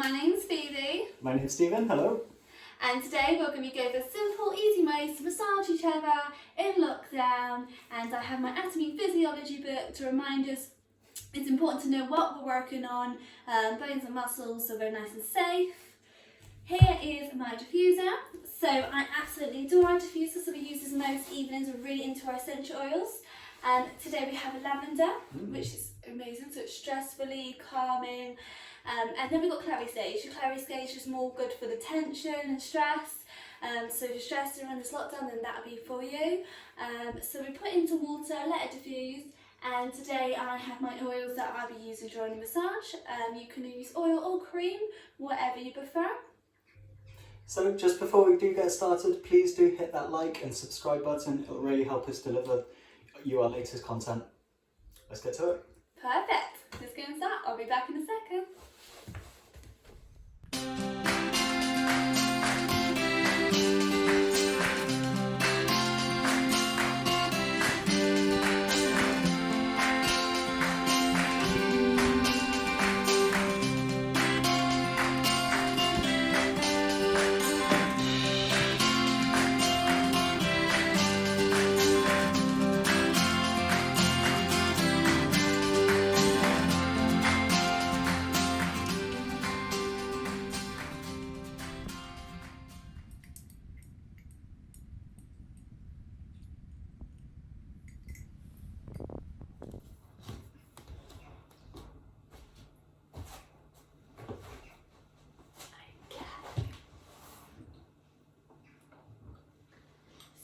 my name's Phoebe. My name's Stephen, hello. And today we're going to be going over simple, easy ways to massage each other in lockdown. And I have my anatomy and physiology book to remind us it's important to know what we're working on, bones and muscles, so we're nice and safe. Here is my diffuser. So I absolutely adore our diffuser, so we use this most evenings. We're really into our essential oils. And today we have a lavender, which is amazing, so it's stress relief, calming. And then we've got clary sage. Clary sage is more good for the tension and stress. So if you're stressed during this lockdown, then that'll be for you. So we put it into water, let it diffuse. And today I have my oils that I'll be using during the massage. You can use oil or cream, whatever you prefer. So just before we do get started, please do hit that like and subscribe button. It'll really help us deliver you our latest content. Let's get to it. Perfect. Let's go and start. I'll be back in a second.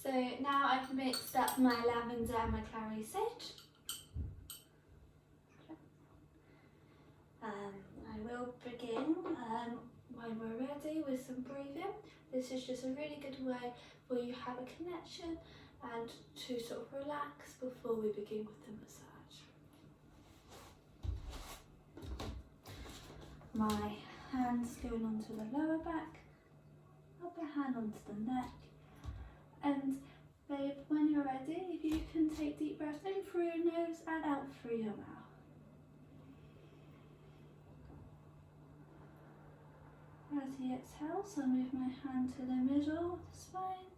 So now I've mixed up my lavender and my clary sage. I will begin when we're ready with some breathing. This is just a really good way where you have a connection and to sort of relax before we begin with the massage. My hands going onto the lower back, upper hand onto the neck. And babe, when you're ready, if you can take deep breaths in through your nose and out through your mouth. As you exhale, so move my hand to the middle of the spine.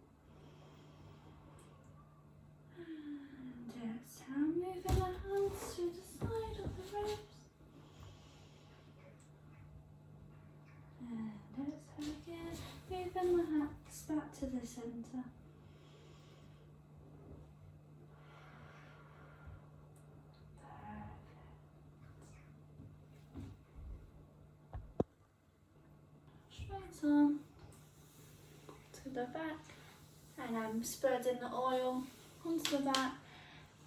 And exhale, moving my hands to the side of the ribs. And exhale again, moving my hands back to the centre. On to the back, and I'm spreading the oil onto the back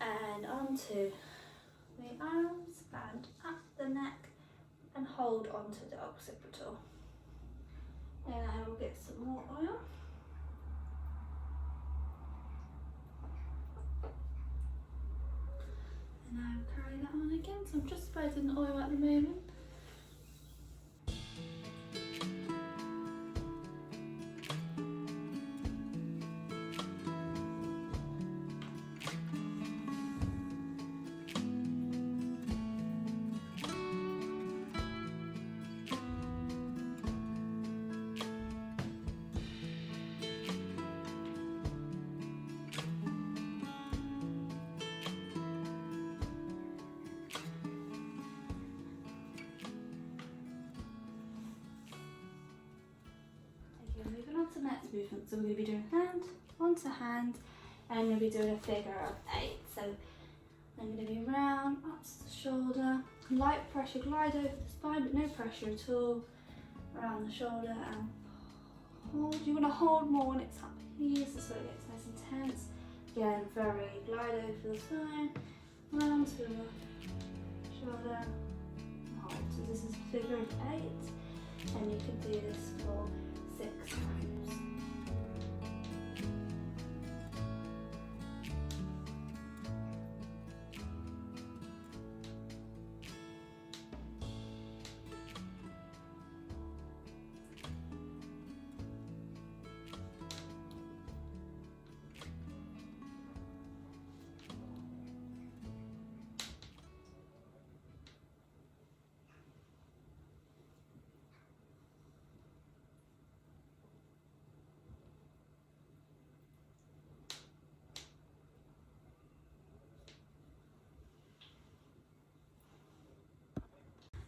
and onto the arms and up the neck, and hold onto the occipital. And I will get some more oil. And I will carry that on again, so I'm just spreading the oil at the moment. Moving on to the next movement, so we're going to be doing hand onto hand, and I'm going to be doing a figure of 8. So I'm going to be round, up to the shoulder, light pressure glide over the spine, but no pressure at all, around the shoulder, and hold. You want to hold more when it's up here, so it gets nice and tense. Again, very glide over the spine, round to the shoulder, and hold. So this is a figure of 8, and you can do this for 6 times.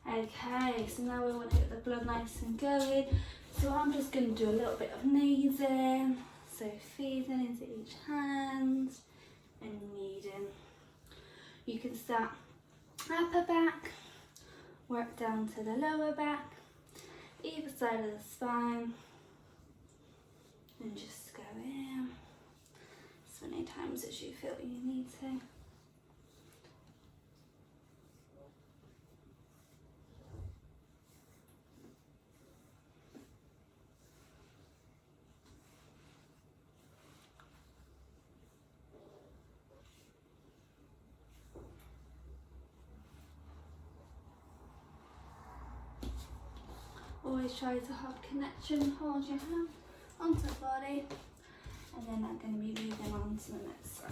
Okay, so now we want to get the blood nice and going. So I'm just going to do a little bit of kneading. So feeding into each hand and kneading. You can start upper back, work down to the lower back, either side of the spine, and just go in as many times as you feel you need to. Always try to have connection, hold your hand onto the body, and then I'm going to be moving on to the next side.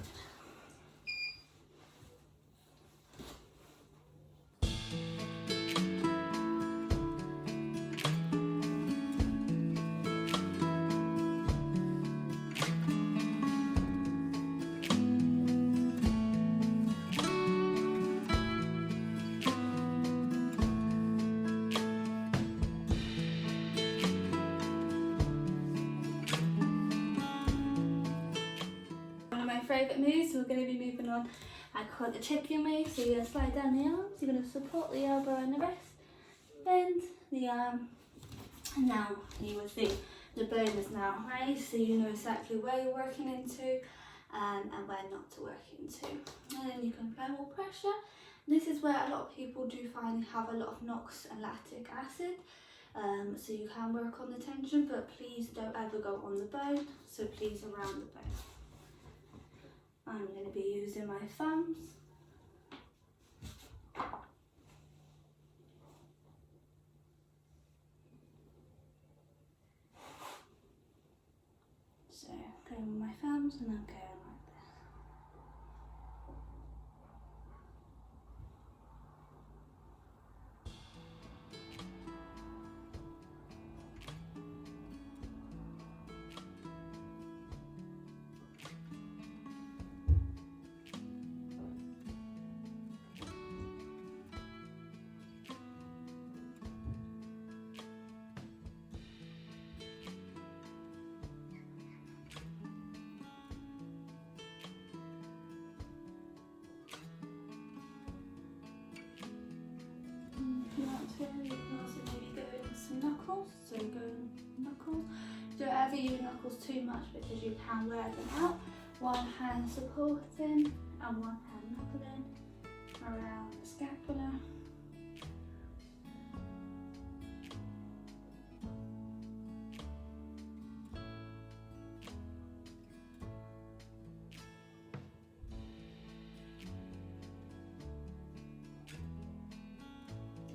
Favourite moves, so we're going to be moving on. I call it the chicken move. So you're going to slide down the arms, you're going to support the elbow and the wrist, bend the arm, and now you will see the bone is now raised, so you know exactly where you're working into and where not to work into. And then you can apply more pressure. This is where a lot of people do find they have a lot of NOx and lactic acid. So you can work on the tension, but please don't ever go on the bone, so please around the bone. I'm going to be using my thumbs. So going with my thumbs and I'm going like this. If you want to, you can also maybe go in some knuckles. So go in knuckles. Don't ever use knuckles too much because you can wear them out. One hand supporting and one hand knuckling around the scapula.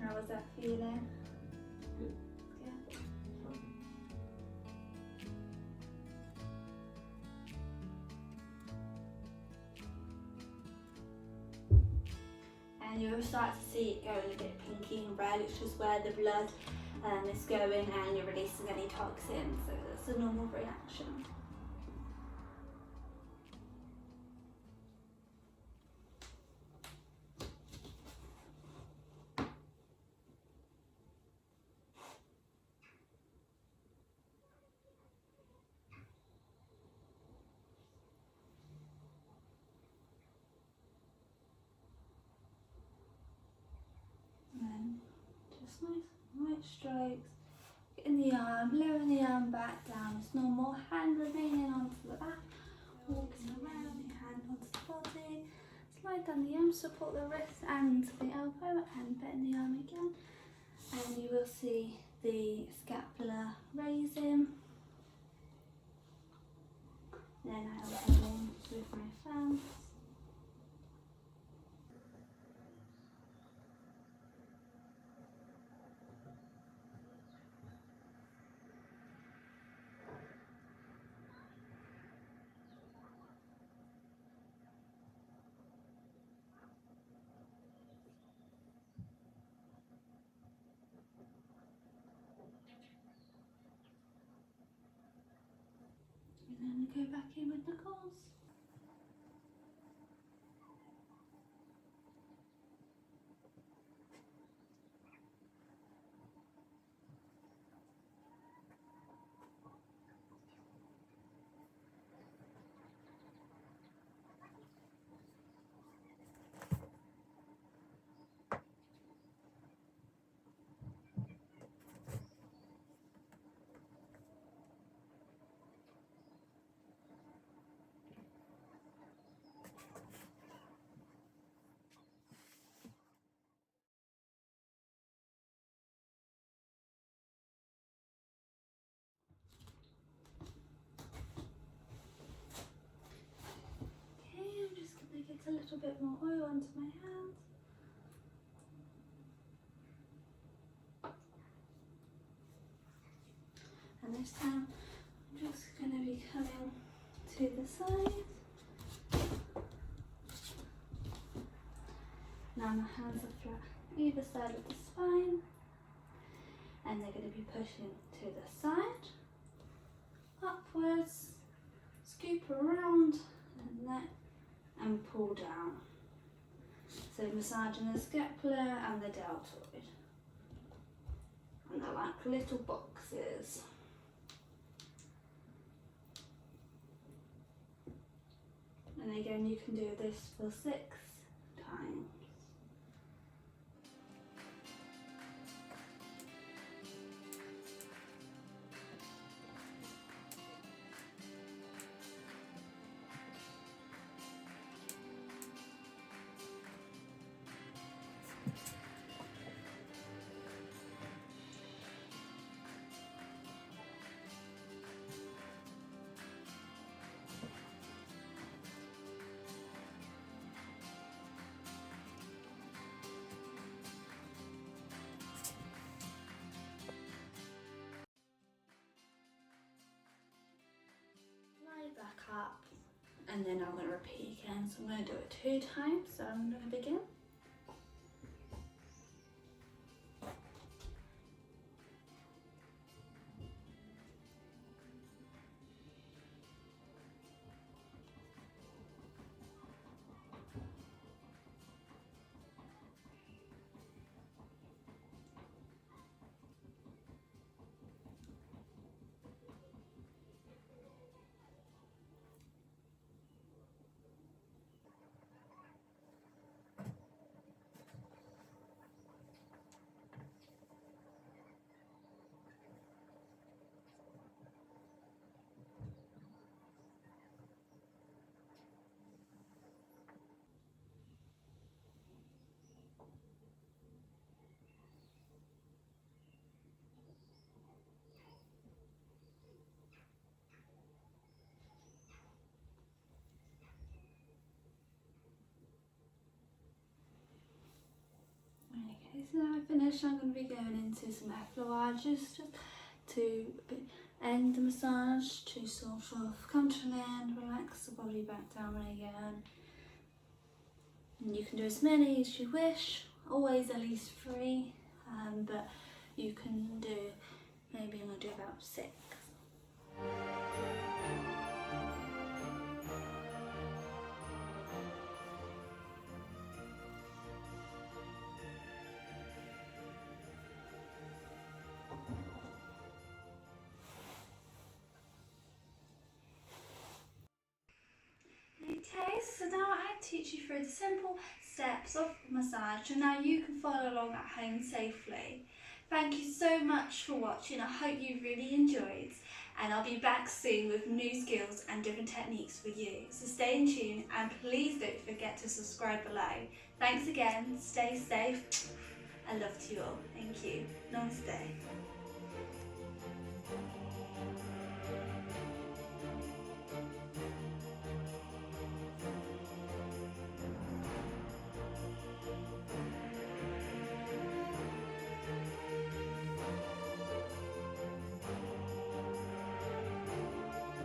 How was that feeling? Good. Yeah. And you'll start to see it going a bit pinky and red, which is where the blood is going and you're releasing any toxins, so that's a normal reaction. Nice white strokes, getting the arm, lowering the arm back down as normal, hand remaining onto the back, walking around, the hand onto the body, slide down the arm, support the wrist and the elbow and bend the arm again, and you will see the scapula raising. Then I will go in with my thumbs. And then go back in with knuckles. bit more oil onto my hands. And this time I'm just going to be coming to the side. Now my hands are flat either side of the spine, and they're going to be pushing to the side, upwards, scoop around and neck and pull down. So massaging the scapula and the deltoid. And they're like little boxes. And again, you can do this for 6 times. Lie back up, and then I'm going to repeat again. So I'm going to do it 2 times. So I'm going to begin. Okay, so now I've finished. I'm going to be going into some effleurage just to end the massage, to sort of come to an end, relax the body back down again. And you can do as many as you wish, always at least 3, but you can do, maybe I'm going to do about 6. Okay, so now I teach you through the simple steps of massage, and now you can follow along at home safely. Thank you so much for watching. I hope you really enjoyed, and I'll be back soon with new skills and different techniques for you. So stay in tune, and please don't forget to subscribe below. Thanks again, stay safe, and love to you all. Thank you. Namaste.